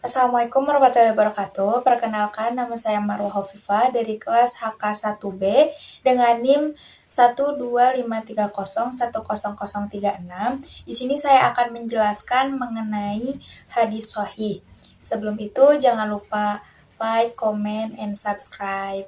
Assalamualaikum warahmatullahi wabarakatuh. Perkenalkan, nama saya Marwah Hovifah dari kelas HK1B dengan NIM 12530100036. Di sini saya akan menjelaskan mengenai hadis sahih. Sebelum itu, jangan lupa like, comment, and subscribe.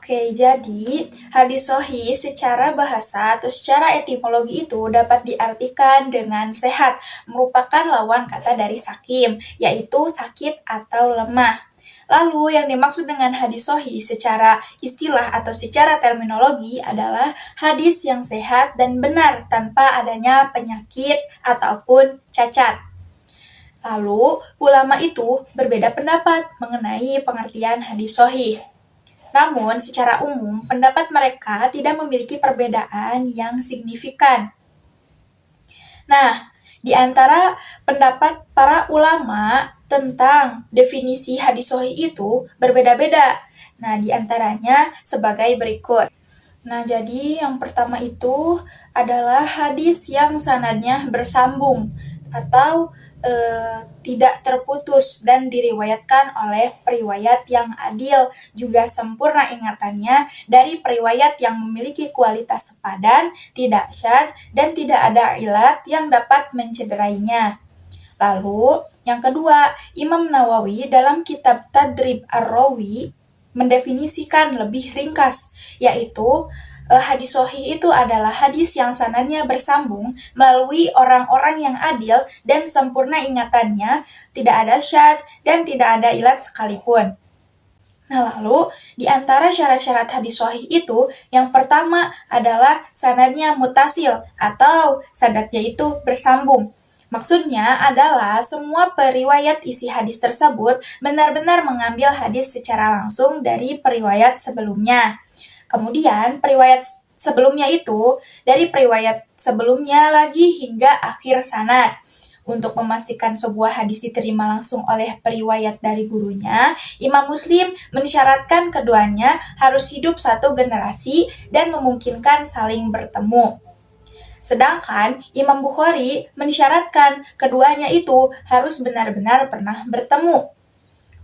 Jadi hadis sahih secara bahasa atau secara etimologi itu dapat diartikan dengan sehat, merupakan lawan kata dari sakim, yaitu sakit atau lemah. Lalu yang dimaksud dengan hadis sahih secara istilah atau secara terminologi adalah hadis yang sehat dan benar tanpa adanya penyakit ataupun cacat. Lalu, ulama itu berbeda pendapat mengenai pengertian hadis sahih. Namun, secara umum, pendapat mereka tidak memiliki perbedaan yang signifikan. Nah, di antara pendapat para ulama tentang definisi hadis sahih itu berbeda-beda. Nah, di antaranya sebagai berikut. Nah, jadi yang pertama itu adalah hadis yang sanadnya bersambung atau tidak terputus dan diriwayatkan oleh periwayat yang adil, juga sempurna ingatannya dari periwayat yang memiliki kualitas sepadan, tidak syadz, dan tidak ada ilat yang dapat mencederainya. Lalu, yang kedua, Imam Nawawi dalam kitab Tadrib Ar-Rawi mendefinisikan lebih ringkas, yaitu hadis sahih itu adalah hadis yang sanadnya bersambung melalui orang-orang yang adil dan sempurna ingatannya, tidak ada syadz dan tidak ada ilat sekalipun. Nah, lalu di antara syarat-syarat hadis sahih itu, yang pertama adalah sanadnya mutasil atau sanadnya itu bersambung. Maksudnya adalah semua periwayat isi hadis tersebut benar-benar mengambil hadis secara langsung dari periwayat sebelumnya. Kemudian periwayat sebelumnya itu dari periwayat sebelumnya lagi hingga akhir sanad. Untuk memastikan sebuah hadis diterima langsung oleh periwayat dari gurunya, Imam Muslim mensyaratkan keduanya harus hidup satu generasi dan memungkinkan saling bertemu. Sedangkan Imam Bukhari mensyaratkan keduanya itu harus benar-benar pernah bertemu.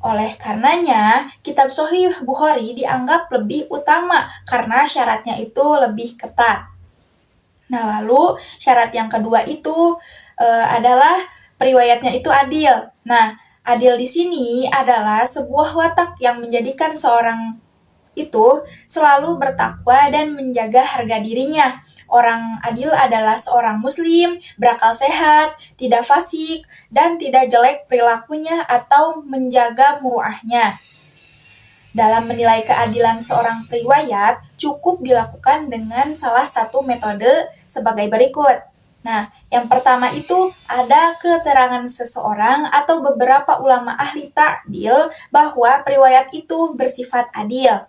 Oleh karenanya, kitab Sahih Bukhari dianggap lebih utama karena syaratnya itu lebih ketat. Nah, lalu syarat yang kedua itu adalah periwayatnya itu adil. Nah, adil di sini adalah sebuah watak yang menjadikan seorang itu selalu bertakwa dan menjaga harga dirinya. Orang adil adalah seorang muslim, berakal sehat, tidak fasik, dan tidak jelek perilakunya atau menjaga muruahnya. Dalam menilai keadilan seorang periwayat, cukup dilakukan dengan salah satu metode sebagai berikut. Nah, yang pertama itu ada keterangan seseorang atau beberapa ulama ahli ta'dil bahwa periwayat itu bersifat adil.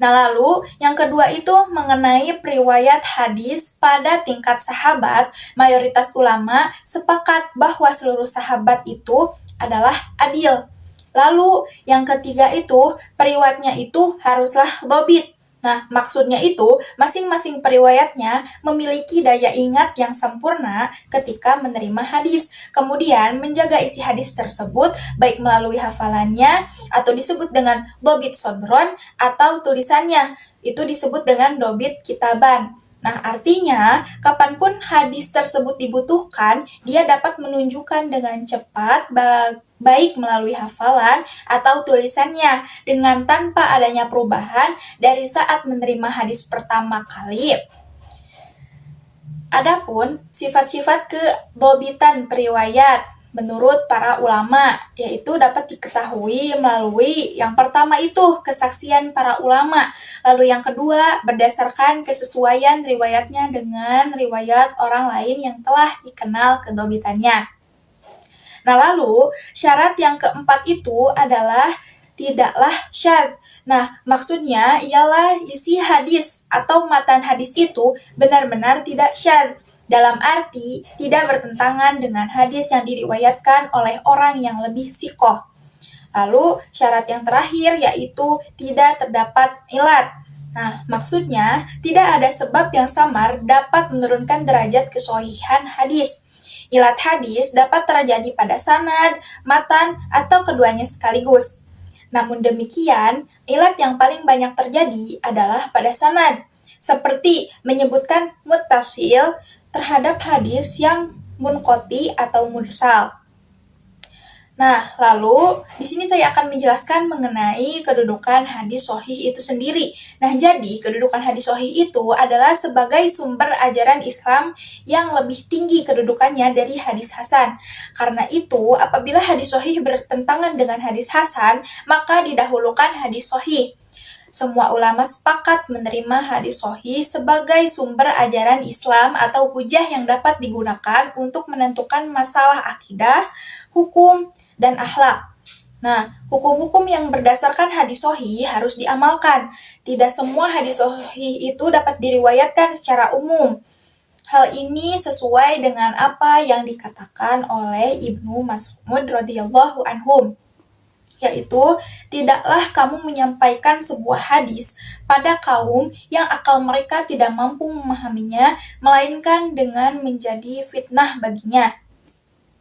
Nah, lalu yang kedua itu mengenai periwayat hadis pada tingkat sahabat, mayoritas ulama sepakat bahwa seluruh sahabat itu adalah adil. Lalu yang ketiga itu periwayatnya itu haruslah dhabit. Nah, maksudnya itu masing-masing periwayatnya memiliki daya ingat yang sempurna ketika menerima hadis, kemudian menjaga isi hadis tersebut baik melalui hafalannya atau disebut dengan dhabit sodron atau tulisannya, itu disebut dengan dhabit kitaban. Nah, artinya kapanpun hadis tersebut dibutuhkan, dia dapat menunjukkan dengan cepat baik melalui hafalan atau tulisannya dengan tanpa adanya perubahan dari saat menerima hadis pertama kali. Adapun sifat-sifat kedhabitan periwayat menurut para ulama, yaitu dapat diketahui melalui yang pertama itu kesaksian para ulama, lalu yang kedua berdasarkan kesesuaian riwayatnya dengan riwayat orang lain yang telah dikenal kedhabitannya. Nah, lalu syarat yang keempat itu adalah tidaklah syadz. Nah, maksudnya ialah isi hadis atau matan hadis itu benar-benar tidak syadz. Dalam arti tidak bertentangan dengan hadis yang diriwayatkan oleh orang yang lebih sikoh. Lalu syarat yang terakhir yaitu tidak terdapat ilat. Nah, maksudnya tidak ada sebab yang samar dapat menurunkan derajat kesohihan hadis. Ilat hadis dapat terjadi pada sanad, matan, atau keduanya sekaligus. Namun demikian, ilat yang paling banyak terjadi adalah pada sanad, seperti menyebutkan muttasil terhadap hadis yang munqati atau mursal. Nah, lalu di sini saya akan menjelaskan mengenai kedudukan hadis sahih itu sendiri. Nah, jadi kedudukan hadis sahih itu adalah sebagai sumber ajaran Islam yang lebih tinggi kedudukannya dari hadis hasan. Karena itu, apabila hadis sahih bertentangan dengan hadis hasan, maka didahulukan hadis sahih. Semua ulama sepakat menerima hadis sahih sebagai sumber ajaran Islam atau hujah yang dapat digunakan untuk menentukan masalah akidah, hukum, dan akhlak. Nah, hukum-hukum yang berdasarkan hadis sahih harus diamalkan. Tidak semua hadis sahih itu dapat diriwayatkan secara umum. Hal ini sesuai dengan apa yang dikatakan oleh Ibnu Mas'ud radhiyallahu anhum, yaitu tidaklah kamu menyampaikan sebuah hadis pada kaum yang akal mereka tidak mampu memahaminya, melainkan dengan menjadi fitnah baginya.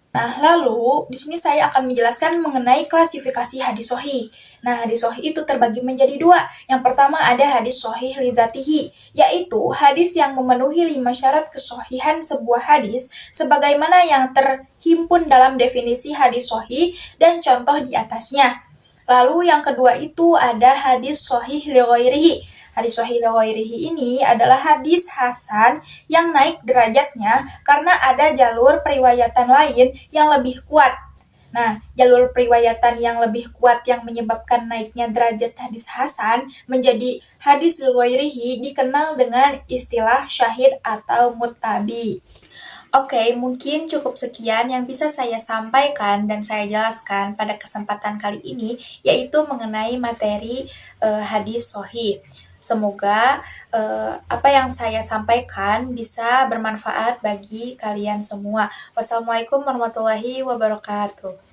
Nah, lalu di sini saya akan menjelaskan mengenai klasifikasi hadis sahih. Nah, hadis sahih itu terbagi menjadi dua. Yang pertama ada hadis sahih lidzatihi, yaitu hadis yang memenuhi 5 syarat kesahihan sebuah hadis sebagaimana yang terhimpun dalam definisi hadis sahih dan contoh di atasnya. Lalu yang kedua itu ada hadis sahih li ghairihi. Hadis sahih li ghairihi ini adalah hadis hasan yang naik derajatnya karena ada jalur periwayatan lain yang lebih kuat. Nah, jalur periwayatan yang lebih kuat yang menyebabkan naiknya derajat hadis hasan menjadi hadis li ghairihi dikenal dengan istilah syahid atau muttabi. Oke, mungkin cukup sekian yang bisa saya sampaikan dan saya jelaskan pada kesempatan kali ini, yaitu mengenai materi hadis sahih. Semoga apa yang saya sampaikan bisa bermanfaat bagi kalian semua. Wassalamualaikum warahmatullahi wabarakatuh.